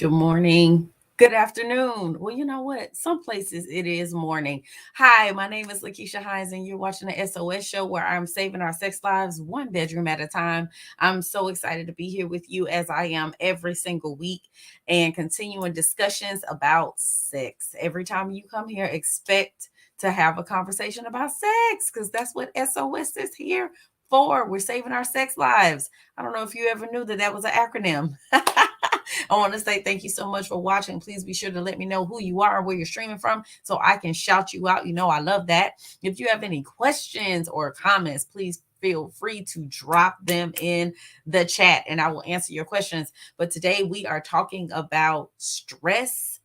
Good morning. Good afternoon. Well, you know what? Some places it is morning. Hi, my name is LaKeesha Hines, and you're watching the SOS show where I'm saving our sex lives one bedroom at a time. I'm so excited to be here with you as I am every single week and continuing discussions about sex. Every time you come here, expect to have a conversation about sex because that's what SOS is here for. We're saving our sex lives. I don't know if you ever knew that that was an acronym. I want to say thank you so much for watching. Please be sure to let me know who you are, where you're streaming from, so I can shout you out. You know, I love that. If you have any questions or comments, please feel free to drop them in the chat and I will answer your questions. But today we are talking about stress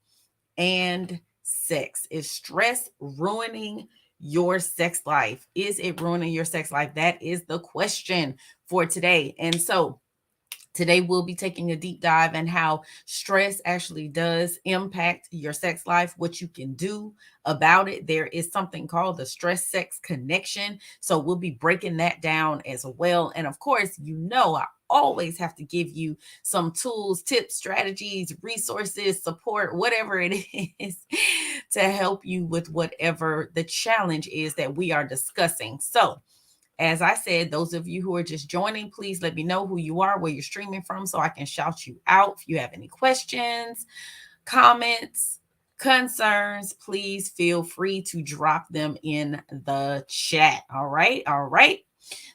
and sex. Is stress ruining your sex life? Is it ruining your sex life? That is the question for today. And so, today, we'll be taking a deep dive in how stress actually does impact your sex life, what you can do about it. There is something called the stress sex connection. So, we'll be breaking that down as well. And of course, I always have to give you some tools, tips, strategies, resources, support, whatever it is to help you with whatever the challenge is that we are discussing. So, as I said, those of you who are just joining, please let me know who you are, where you're streaming from, so I can shout you out. If you have any questions, comments, concerns, please feel free to drop them in the chat. All right. All right.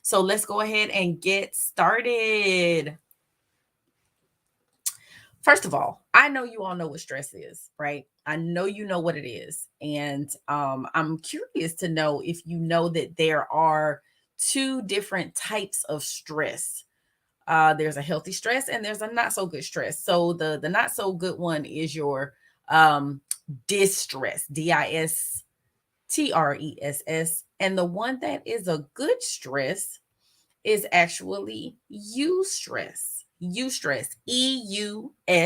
So let's go ahead and get started. First of all, I know you all know what stress is, right? I know you know what it is. And I'm curious to know if you know that there are two different types of stress. There's a healthy stress and there's a not so good stress. So the not so good one is your distress, distress, and the one that is a good stress is actually eustress. Eustress, eustress,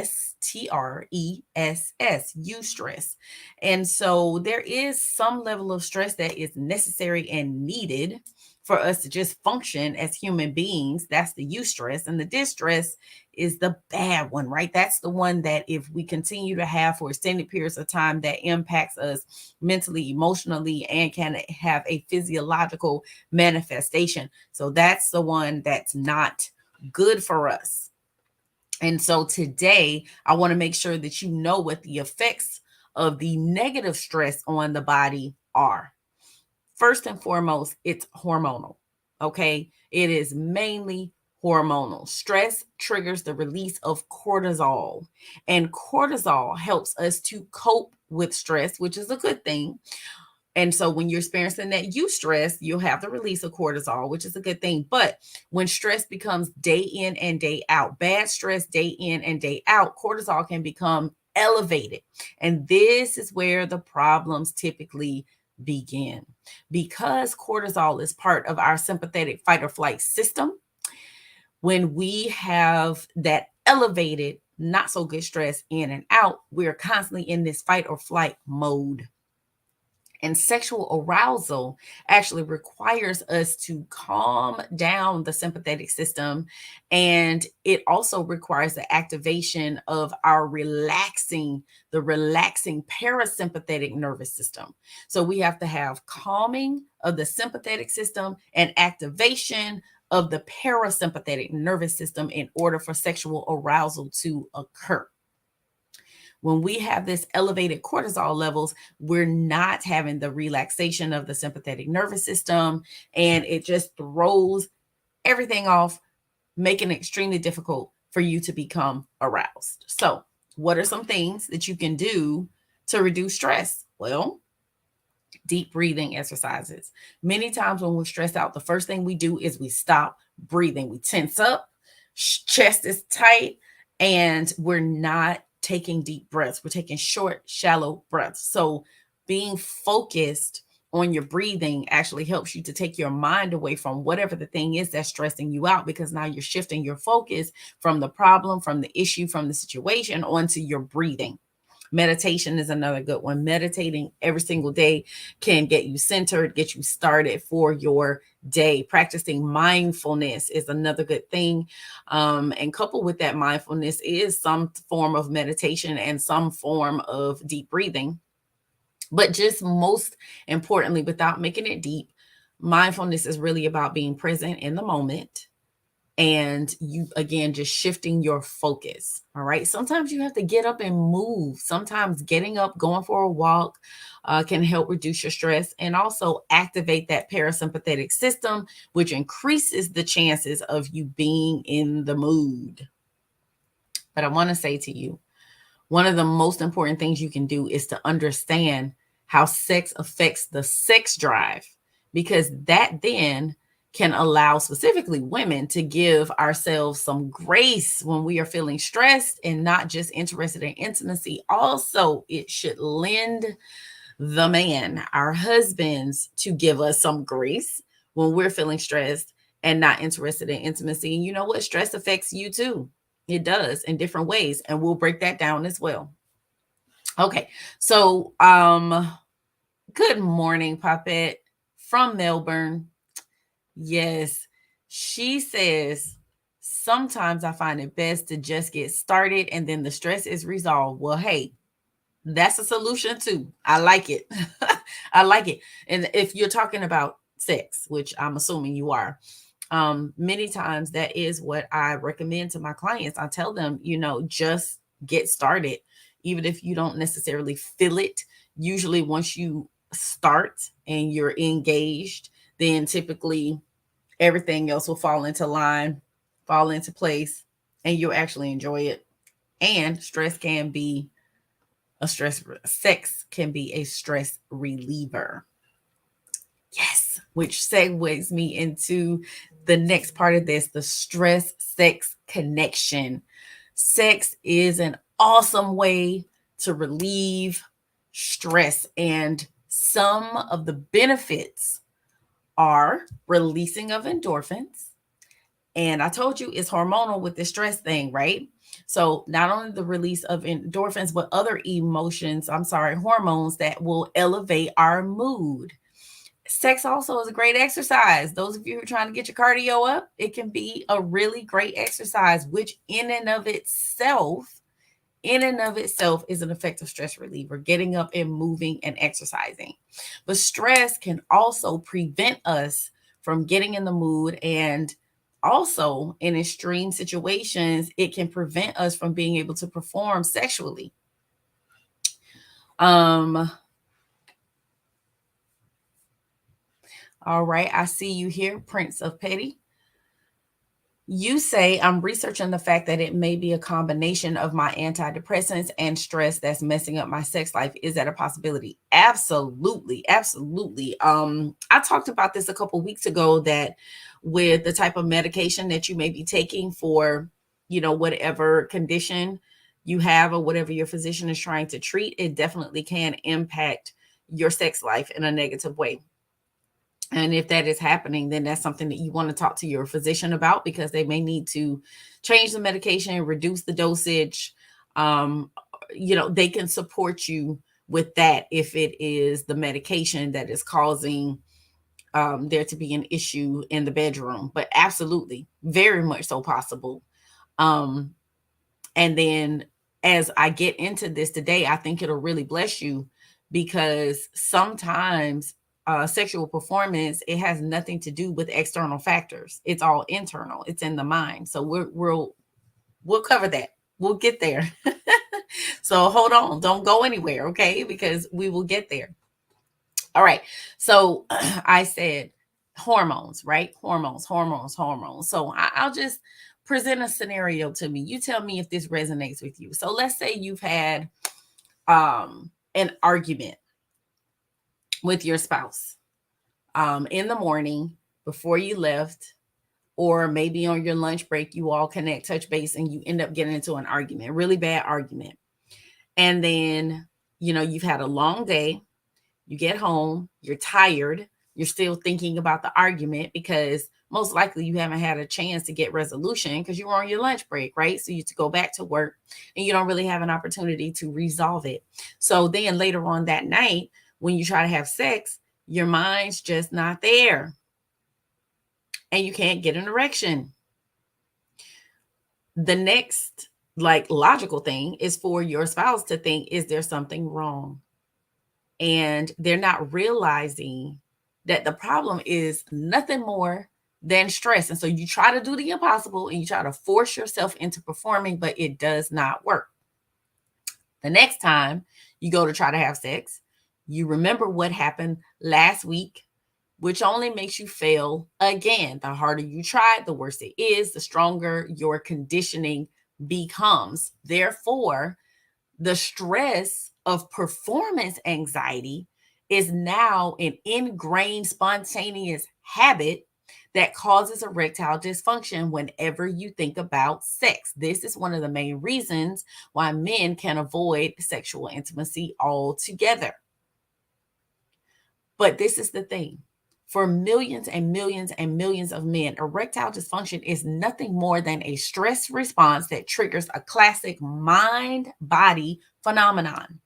eustress. And so there is some level of stress that is necessary and needed for us to just function as human beings. That's the eustress. And the distress is the bad one, right? That's the one that if we continue to have for extended periods of time, that impacts us mentally, emotionally, and can have a physiological manifestation. So that's the one that's not good for us. And so today, I want to make sure that you know what the effects of the negative stress on the body are. First and foremost, it's hormonal. Okay. It is mainly hormonal. Stress triggers the release of cortisol, and cortisol helps us to cope with stress, which is a good thing. And so when you're experiencing that eustress, you'll have the release of cortisol, which is a good thing. But when stress becomes day in and day out, bad stress day in and day out, cortisol can become elevated. And this is where the problems typically begin. Because cortisol is part of our sympathetic fight or flight system, when we have that elevated, not so good stress in and out, we're constantly in this fight or flight mode. And sexual arousal actually requires us to calm down the sympathetic system. And it also requires the activation of the relaxing parasympathetic nervous system. So we have to have calming of the sympathetic system and activation of the parasympathetic nervous system in order for sexual arousal to occur. When we have this elevated cortisol levels, we're not having the relaxation of the sympathetic nervous system, and it just throws everything off, making it extremely difficult for you to become aroused. So, what are some things that you can do to reduce stress? Well, deep breathing exercises. Many times when we're stressed out, the first thing we do is we stop breathing. We tense up, chest is tight, and we're not taking deep breaths. We're taking short, shallow breaths. So being focused on your breathing actually helps you to take your mind away from whatever the thing is that's stressing you out, because now you're shifting your focus from the problem, from the issue, from the situation onto your breathing. Meditation is another good one. Meditating every single day can get you centered, get you started for your day. Practicing mindfulness is another good thing. And coupled with that mindfulness is some form of meditation and some form of deep breathing. But just most importantly, without making it deep, mindfulness is really about being present in the moment, and you again just shifting your focus. All right, sometimes you have to get up and move. Sometimes getting up, going for a walk, can help reduce your stress and also activate that parasympathetic system, which increases the chances of you being in the mood. But I want to say to you, one of the most important things you can do is to understand how sex affects the sex drive, because that then can allow specifically women to give ourselves some grace when we are feeling stressed and not just interested in intimacy. Also, it should lend the man, our husbands, to give us some grace when we're feeling stressed and not interested in intimacy. And you know what? Stress affects you too. It does in different ways. And we'll break that down as well. Okay. So, good morning, Popette from Melbourne. Yes. She says, sometimes I find it best to just get started and then the stress is resolved. Well, hey, that's a solution too. I like it. I like it. And if you're talking about sex, which I'm assuming you are, many times that is what I recommend to my clients. I tell them, just get started, even if you don't necessarily feel it. Usually, once you start and you're engaged, then typically everything else will fall into line, fall into place, and you'll actually enjoy it. And sex can be a stress reliever. Yes, which segues me into the next part of this, the stress sex connection. Sex is an awesome way to relieve stress, and some of the benefits are releasing of endorphins. And I told you it's hormonal with the stress thing, right? So not only the release of endorphins, but other hormones that will elevate our mood. Sex also is a great exercise. Those of you who are trying to get your cardio up, it can be a really great exercise, which in and of itself is an effective stress reliever, getting up and moving and exercising. But stress can also prevent us from getting in the mood, and also in extreme situations, it can prevent us from being able to perform sexually. All right, I see you here, Prince of Petty. You say, I'm researching the fact that it may be a combination of my antidepressants and stress that's messing up my sex life. Is that a possibility? Absolutely. Absolutely. I talked about this a couple weeks ago, that with the type of medication that you may be taking for, whatever condition you have or whatever your physician is trying to treat, it definitely can impact your sex life in a negative way. And if that is happening, then that's something that you want to talk to your physician about, because they may need to change the medication, reduce the dosage. They can support you with that if it is the medication that is causing there to be an issue in the bedroom. But absolutely, very much so possible. Um, and then as I get into this today, I think it'll really bless you, because sometimes sexual performance, it has nothing to do with external factors. It's all internal. It's in the mind. So we'll cover that. We'll get there. So hold on. Don't go anywhere, okay? Because we will get there. All right. So I said hormones, right? Hormones. So I'll just present a scenario to me. You tell me if this resonates with you. So let's say you've had an argument with your spouse in the morning before you left, or maybe on your lunch break, you all connect, touch base, and you end up getting into an argument, really bad argument. And then, you've had a long day. You get home, you're tired. You're still thinking about the argument, because most likely you haven't had a chance to get resolution because you were on your lunch break, right? So you to go back to work and you don't really have an opportunity to resolve it. So then later on that night, when you try to have sex, your mind's just not there and you can't get an erection. The next like logical thing is for your spouse to think, is there something wrong? And they're not realizing that the problem is nothing more than stress. And so you try to do the impossible and you try to force yourself into performing, but it does not work. The next time you go to try to have sex, you remember what happened last week, which only makes you fail again. The harder you try, the worse it is, the stronger your conditioning becomes. Therefore, the stress of performance anxiety is now an ingrained spontaneous habit that causes erectile dysfunction whenever you think about sex. This is one of the main reasons why men can avoid sexual intimacy altogether. But this is the thing. For millions and millions and millions of men, erectile dysfunction is nothing more than a stress response that triggers a classic mind-body phenomenon.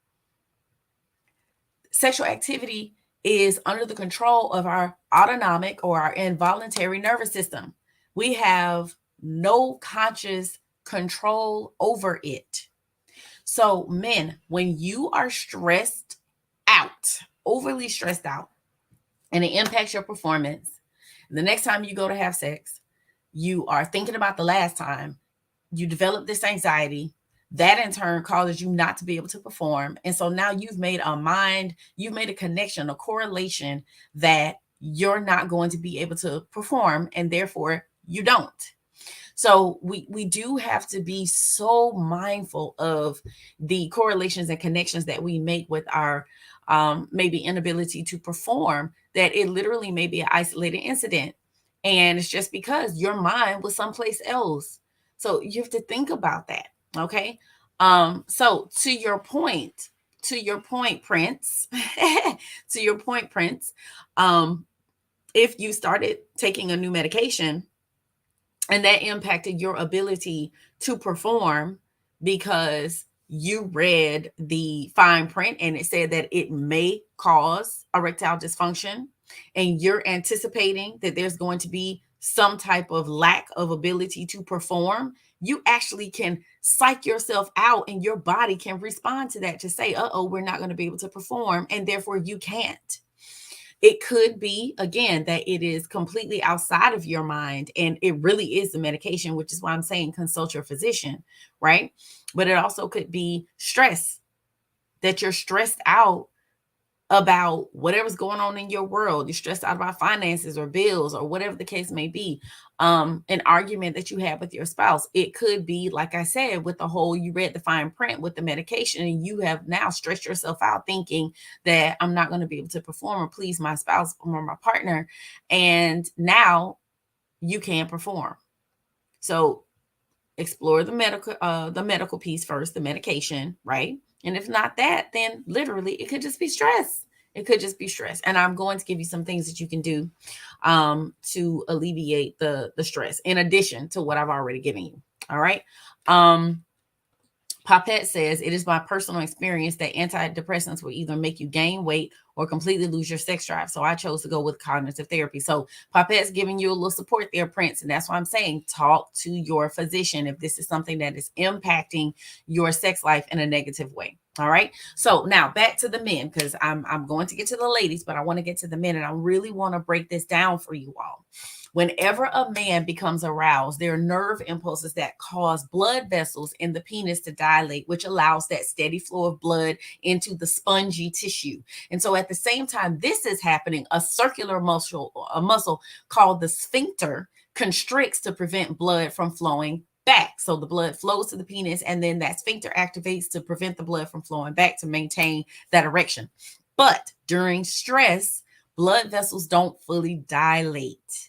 Sexual activity is under the control of our autonomic or our involuntary nervous system. We have no conscious control over it. So, men, when you are stressed out, overly stressed out, and it impacts your performance, the next time you go to have sex, you are thinking about the last time, you develop this anxiety, that in turn causes you not to be able to perform. And so now you've made a connection, a correlation that you're not going to be able to perform, and therefore you don't. So we do have to be so mindful of the correlations and connections that we make with our maybe inability to perform, that it literally may be an isolated incident. And it's just because your mind was someplace else. So you have to think about that. Okay. So to your point, Prince, to your point, Prince, if you started taking a new medication and that impacted your ability to perform because you read the fine print and it said that it may cause erectile dysfunction, and you're anticipating that there's going to be some type of lack of ability to perform, you actually can psych yourself out and your body can respond to that to say, uh-oh, we're not going to be able to perform, and therefore you can't. It could be, again, that it is completely outside of your mind and it really is the medication, which is why I'm saying consult your physician, right? But it also could be stress, that you're stressed out about whatever's going on in your world. You're stressed out about finances or bills or whatever the case may be. An argument that you have with your spouse. It could be, like I said, with the whole, you read the fine print with the medication and you have now stressed yourself out thinking that I'm not going to be able to perform or please my spouse or my partner. And now you can't perform. So explore the medical piece first, the medication, right? And if not that, then literally it could just be stress. It could just be stress. And I'm going to give you some things that you can do to alleviate the stress in addition to what I've already given you. All right. Papette says, it is my personal experience that antidepressants will either make you gain weight or completely lose your sex drive. So I chose to go with cognitive therapy. So Papette's giving you a little support there, Prince. And that's why I'm saying talk to your physician if this is something that is impacting your sex life in a negative way. All right. So now back to the men, because I'm going to get to the ladies, but I want to get to the men. And I really want to break this down for you all. Whenever a man becomes aroused, there are nerve impulses that cause blood vessels in the penis to dilate, which allows that steady flow of blood into the spongy tissue. And so at the same time this is happening, a circular muscle called the sphincter constricts to prevent blood from flowing back. So the blood flows to the penis, and then that sphincter activates to prevent the blood from flowing back to maintain that erection. But during stress, blood vessels don't fully dilate,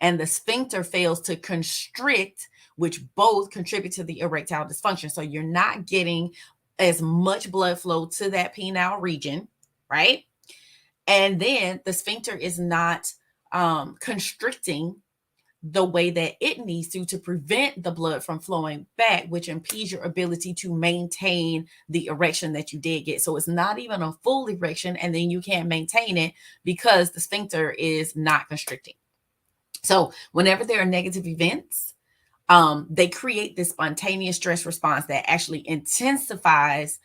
and the sphincter fails to constrict, which both contribute to the erectile dysfunction. So you're not getting as much blood flow to that penile region, right? And then the sphincter is not constricting the way that it needs to prevent the blood from flowing back, which impedes your ability to maintain the erection that you did get. So it's not even a full erection, and then you can't maintain it because the sphincter is not constricting. So whenever there are negative events, they create this spontaneous stress response that actually intensifies,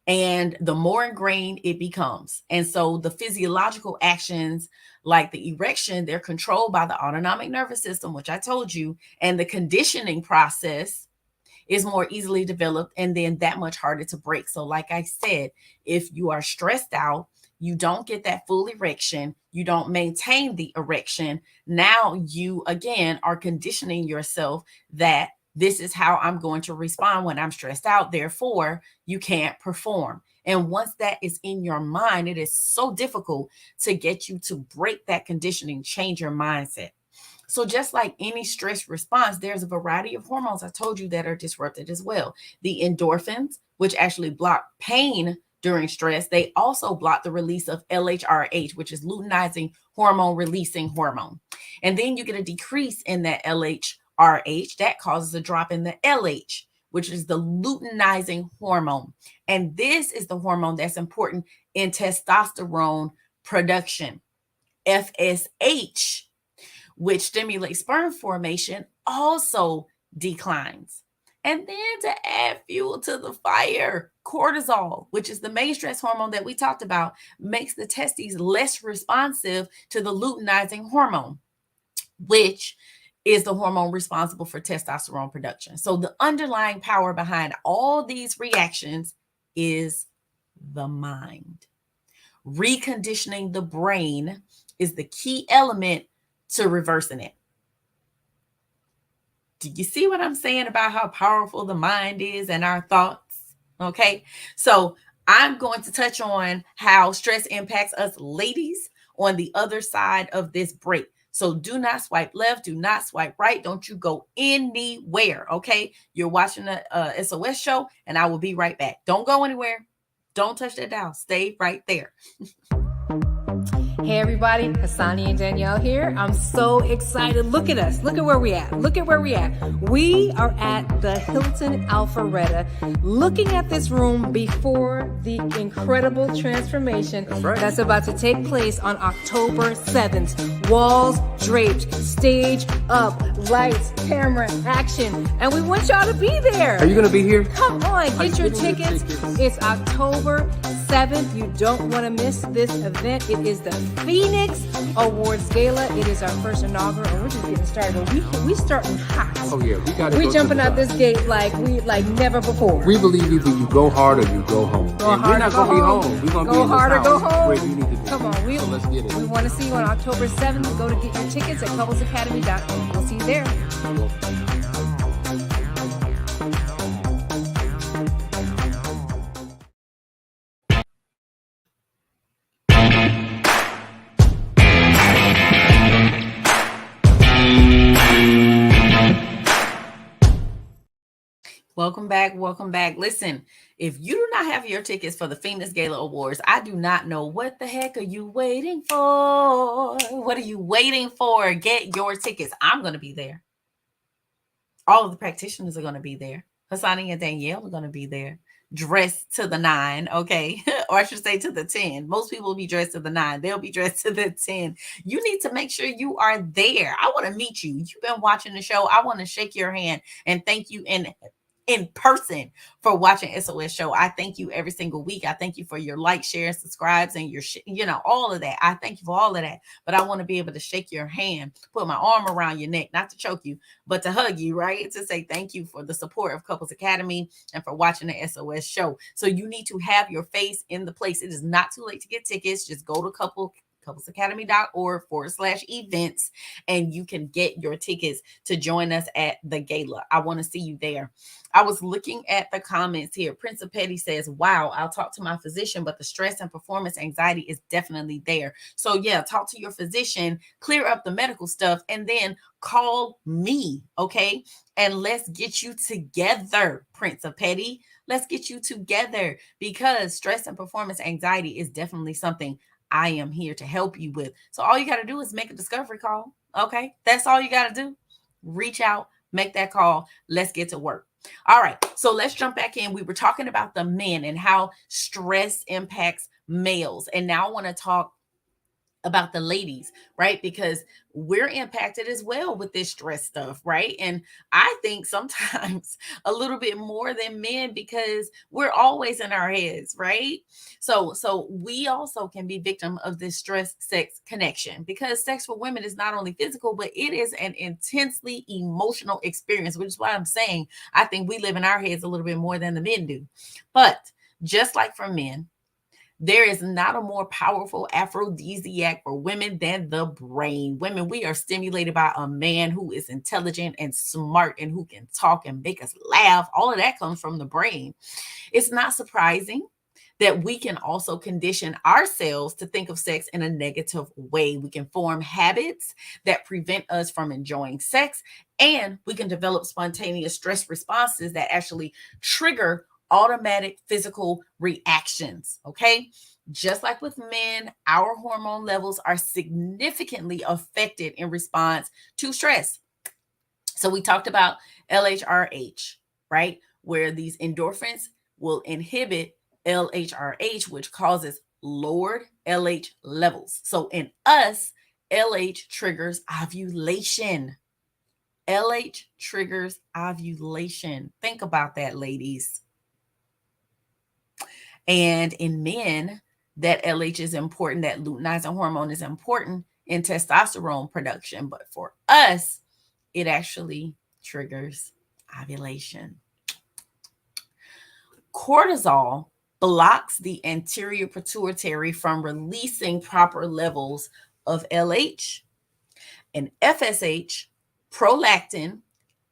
and the more ingrained it becomes. And so the physiological actions like the erection, they're controlled by the autonomic nervous system, which I told you, and the conditioning process is more easily developed and then that much harder to break. So like I said, if you are stressed out, you don't get that full erection, you don't maintain the erection. Now you again are conditioning yourself that this is how I'm going to respond when I'm stressed out. Therefore, you can't perform. And once that is in your mind, it is so difficult to get you to break that conditioning, change your mindset. So just like any stress response, there's a variety of hormones I told you that are disrupted as well. The endorphins, which actually block pain during stress, they also block the release of LHRH, which is luteinizing hormone releasing hormone. And then you get a decrease in that LHRH that causes a drop in the LH, which is the luteinizing hormone. And this is the hormone that's important in testosterone production. FSH, which stimulates sperm formation, also declines. And then to add fuel to the fire, cortisol, which is the main stress hormone that we talked about, makes the testes less responsive to the luteinizing hormone, which is the hormone responsible for testosterone production. So the underlying power behind all these reactions is the mind. Reconditioning the brain is the key element to reversing it. Do you see what I'm saying about how powerful the mind is and our thoughts? Okay, so I'm going to touch on how stress impacts us ladies on the other side of this break. So do not swipe left, do not swipe right, don't you go anywhere. Okay, you're watching the SOS show, and I will be right back. Don't go anywhere. Don't touch that dial. Stay right there. Hey everybody, Hassani and Danielle here. I'm so excited. Look at us. Look at where we at. Look at where we at. We are at the Hilton Alpharetta, looking at this room before the incredible transformation that's about to take place on October 7th. Walls draped, stage up, lights, camera, action. And we want y'all to be there. Are you going to be here? Come on, get your tickets. It's October 7th. You don't want to miss this event. It is the Phoenix Awards Gala. It is our first inaugural, and we're just getting started. We starting hot. Oh yeah, we got to. We jumping out this gate like never before. We believe either you go hard or you go home. Go hard, we're not going to be home. We're going to be go hard or go home. Where you need to be. Come on, so let's get it. We want to see you on October 7th. Go to get your tickets at couplesacademy.com. We'll see you there. Welcome back. Welcome back. Listen, if you do not have your tickets for the Phoenix Gala Awards, I do not know what the heck are you waiting for? What are you waiting for? Get your tickets. I'm going to be there. All of the practitioners are going to be there. Hassani and Danielle are going to be there. Dressed to the 9, okay? Or I should say to the 10. Most people will be dressed to the 9. They'll be dressed to the 10. You need to make sure you are there. I want to meet you. You've been watching the show. I want to shake your hand and thank you in person for watching SOS show. I thank you every single week. I thank you for your like, share, and subscribes and your all of that. I thank you for all of that. But I want to be able to shake your hand, put my arm around your neck, not to choke you, but to hug you, right? To say thank you for the support of Couples Academy and for watching the SOS show. So you need to have your face in the place. It is not too late to get tickets. Just go to couplesacademy.org/events and you can get your tickets to join us at the gala. I want to see you there. I was looking at the comments here. Prince of Petty says, wow, I'll talk to my physician, but the stress and performance anxiety is definitely there. So yeah, talk to your physician, clear up the medical stuff, and then call me, okay? And let's get you together, Prince of Petty. Let's get you together because stress and performance anxiety is definitely something I am here to help you with. So all you got to do is make a discovery call. Okay, that's all you got to do. Reach out, make that call. Let's get to work. All right, so let's jump back in. We were talking about the men and how stress impacts males. And now I want to talk about the ladies, right? Because we're impacted as well with this stress stuff, right? And I think sometimes a little bit more than men because we're always in our heads, right? So we also can be victim of this stress sex connection because sex for women is not only physical, but it is an intensely emotional experience, which is why I'm saying I think we live in our heads a little bit more than the men do. But just like for men, there is not a more powerful aphrodisiac for women than the brain. Women, we are stimulated by a man who is intelligent and smart and who can talk and make us laugh. All of that comes from the brain. It's not surprising that we can also condition ourselves to think of sex in a negative way. We can form habits that prevent us from enjoying sex, and we can develop spontaneous stress responses that actually trigger automatic physical reactions. Okay. Just like with men, our hormone levels are significantly affected in response to stress. So we talked about LHRH, right? Where these endorphins will inhibit LHRH, which causes lowered LH levels. So in us, LH triggers ovulation. LH triggers ovulation. Think about that, ladies. And in men, that LH is important, that luteinizing hormone is important in testosterone production. But for us, it actually triggers ovulation. Cortisol blocks the anterior pituitary from releasing proper levels of LH and FSH, prolactin,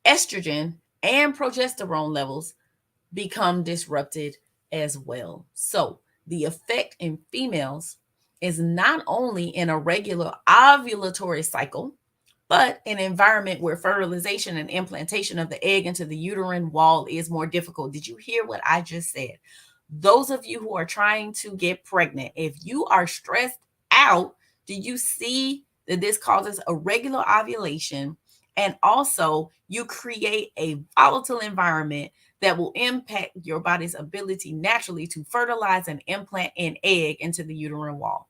estrogen, and progesterone levels become disrupted as well. So the effect in females is not only in a regular ovulatory cycle, but an environment where fertilization and implantation of the egg into the uterine wall is more difficult. Did you hear what I just said? Those of you who are trying to get pregnant, if you are stressed out, do you see that this causes irregular ovulation? And also, you create a volatile environment that will impact your body's ability naturally to fertilize and implant an egg into the uterine wall.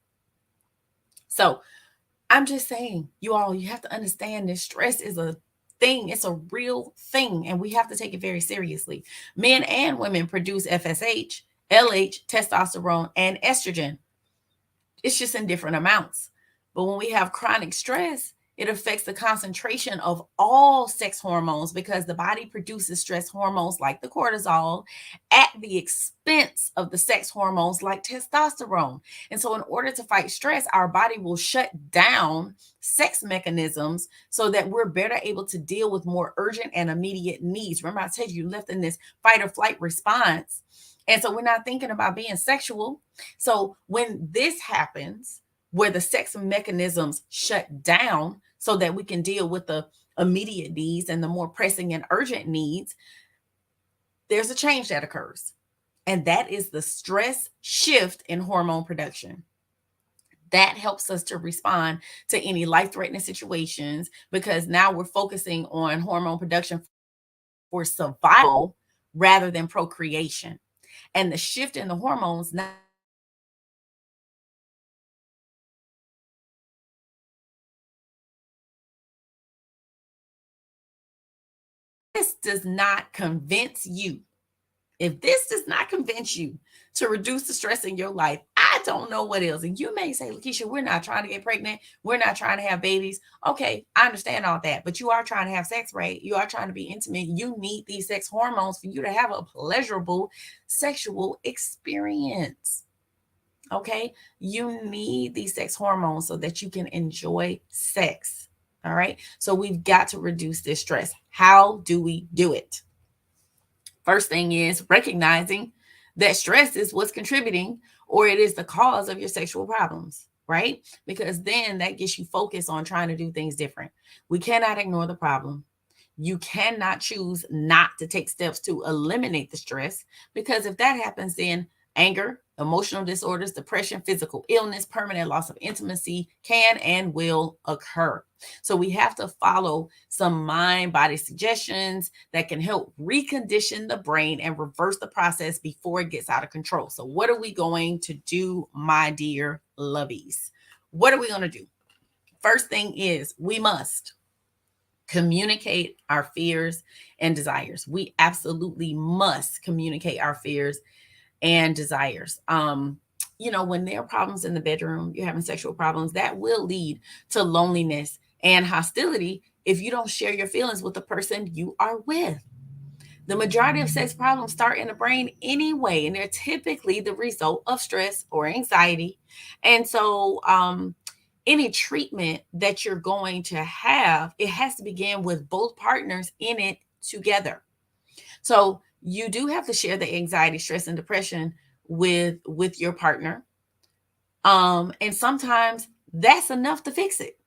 So, I'm just saying, you all, you have to understand this stress is a thing. It's a real thing, and we have to take it very seriously. Men and women produce FSH, LH, testosterone, and estrogen. It's just in different amounts. But when we have chronic stress, it affects the concentration of all sex hormones because the body produces stress hormones like the cortisol at the expense of the sex hormones like testosterone. And so, in order to fight stress, our body will shut down sex mechanisms so that we're better able to deal with more urgent and immediate needs. Remember, I said you left in this fight or flight response. And so, we're not thinking about being sexual. So, when this happens, where the sex mechanisms shut down so that we can deal with the immediate needs and the more pressing and urgent needs, there's a change that occurs. And that is the stress shift in hormone production. That helps us to respond to any life threatening situations because now we're focusing on hormone production for survival rather than procreation. And the shift in the hormones now this does not convince you, if this does not convince you to reduce the stress in your life, I don't know what else. And you may say, LaKeesha, we're not trying to get pregnant. We're not trying to have babies. Okay, I understand all that, but you are trying to have sex, right? You are trying to be intimate. You need these sex hormones for you to have a pleasurable sexual experience. Okay, you need these sex hormones so that you can enjoy sex. All right, so we've got to reduce this stress. How do we do it? First thing is recognizing that stress is what's contributing or it is the cause of your sexual problems, right? Because then that gets you focused on trying to do things different. We cannot ignore the problem. You cannot choose not to take steps to eliminate the stress because if that happens, then anger, Emotional disorders, depression, physical illness, permanent loss of intimacy can and will occur. So we have to follow some mind body suggestions that can help recondition the brain and reverse the process before it gets out of control. So, what are we going to do, my dear lovies? What are we going to do? First thing is we must communicate our fears and desires. We absolutely must communicate our fears and desires. When there are problems in the bedroom, you're having sexual problems, that will lead to loneliness and hostility if you don't share your feelings with the person you are with. The majority of sex problems start in the brain anyway, and they're typically the result of stress or anxiety. And so, any treatment that you're going to have, it has to begin with both partners in it together. So you do have to share the anxiety, stress, and depression with your partner. And sometimes that's enough to fix it.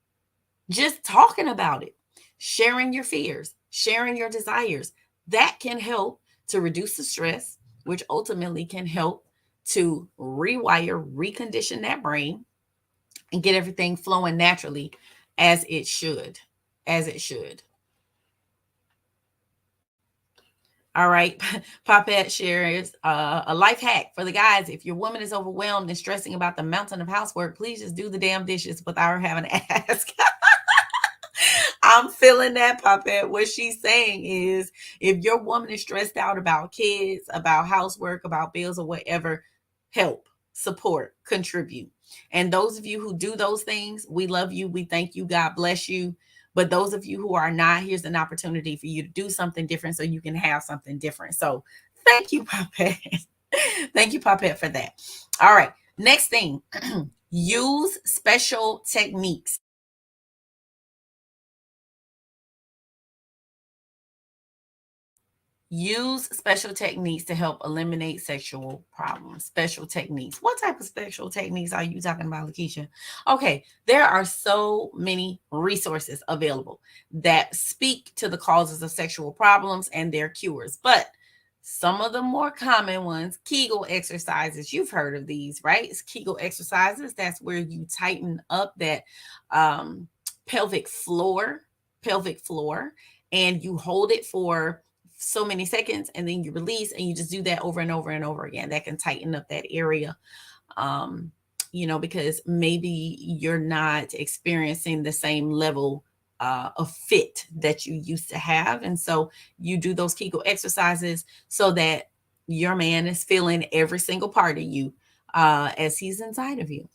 Just talking about it, sharing your fears, sharing your desires, that can help to reduce the stress, which ultimately can help to rewire, recondition that brain and get everything flowing naturally as it should. As it should. All right. Popette shares a life hack for the guys. If your woman is overwhelmed and stressing about the mountain of housework, please just do the damn dishes without her having to ask. I'm feeling that, Popette. What she's saying is if your woman is stressed out about kids, about housework, about bills, or whatever, help, support, contribute. And those of you who do those things, we love you. We thank you. God bless you. But those of you who are not, here's an opportunity for you to do something different so you can have something different. So thank you, Popette. Thank you, Popette, for that. All right. Next thing, use special techniques. Use special techniques to help eliminate sexual problems. Special techniques. What type of special techniques are you talking about, LaKeesha? Okay, there are so many resources available that speak to the causes of sexual problems and their cures. But some of the more common ones, Kegel exercises. You've heard of these, right? It's Kegel exercises. That's where you tighten up that um, pelvic floor, pelvic floor, and you hold it for so many seconds and then you release and you just do that over and over and over again. That can tighten up that area. Because maybe you're not experiencing the same level of fit that you used to have. And so you do those Kegel exercises so that your man is feeling every single part of you as he's inside of you.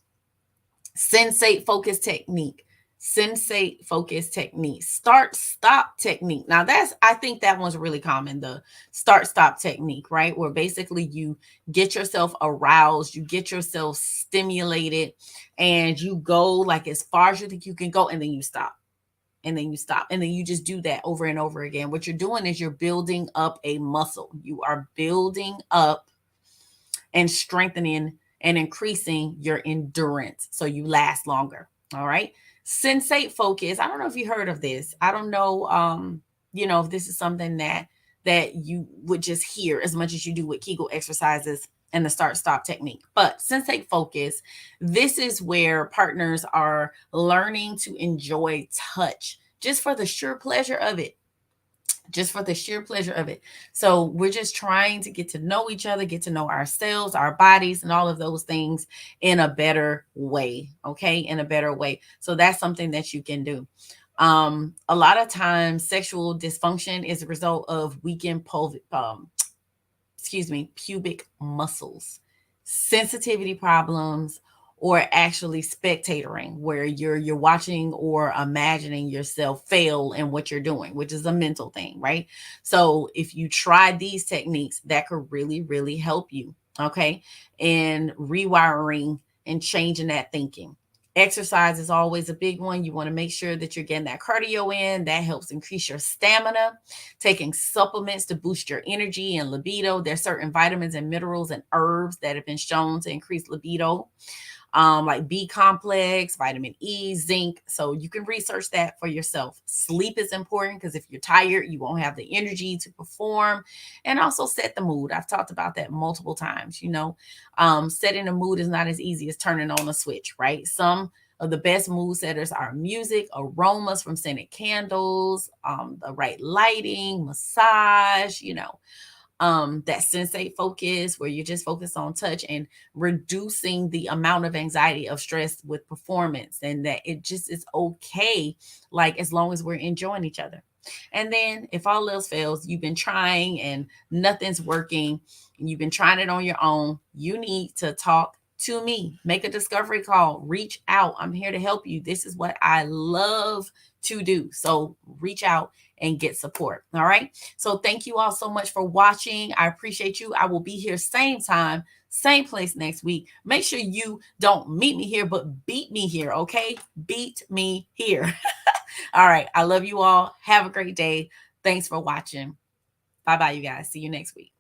Sensate focus technique. Sensate focus technique. Start stop technique. Now I think that one's really common, the start stop technique, right? Where basically you get yourself aroused, you get yourself stimulated, and you go like as far as you think you can go, and then you stop. And then you stop. And then you just do that over and over again. What you're doing is you're building up a muscle. You are building up and strengthening and increasing your endurance so you last longer. All right. Sensate focus. I don't know if you heard of this. I don't know, if this is something that you would just hear as much as you do with Kegel exercises and the start stop technique. But sensate focus, this is where partners are learning to enjoy touch just for the sheer pleasure of it. Just for the sheer pleasure of it. So we're just trying to get to know each other, get to know ourselves, our bodies, and all of those things in a better way. Okay. In a better way. So that's something that you can do. A lot of times sexual dysfunction is a result of weakened pubic muscles, sensitivity problems, or actually spectatoring, where you're watching or imagining yourself fail in what you're doing, which is a mental thing, right? So if you try these techniques, that could really, really help you, okay, in rewiring and changing that thinking. Exercise is always a big one. You want to make sure that you're getting that cardio in. That helps increase your stamina. Taking supplements to boost your energy and libido. There's certain vitamins and minerals and herbs that have been shown to increase libido. like B complex, vitamin E, zinc. So you can research that for yourself. Sleep is important because if you're tired, you won't have the energy to perform, and also set the mood. I've talked about that multiple times. Setting a mood is not as easy as turning on a switch, right? Some of the best mood setters are music, aromas from scented candles, the right lighting, massage, that sensate focus where you're just focused on touch and reducing the amount of anxiety of stress with performance, and that it just is okay, like as long as we're enjoying each other. And then if all else fails, you've been trying and nothing's working, and you've been trying it on your own, you need to talk to me. Make a discovery call, reach out. I'm here to help you. This is what I love to do. So reach out and get support. All right. So thank you all so much for watching. I appreciate you. I will be here same time, same place next week. Make sure you don't meet me here, but beat me here. Okay. Beat me here. All right. I love you all. Have a great day. Thanks for watching. Bye bye, you guys. See you next week.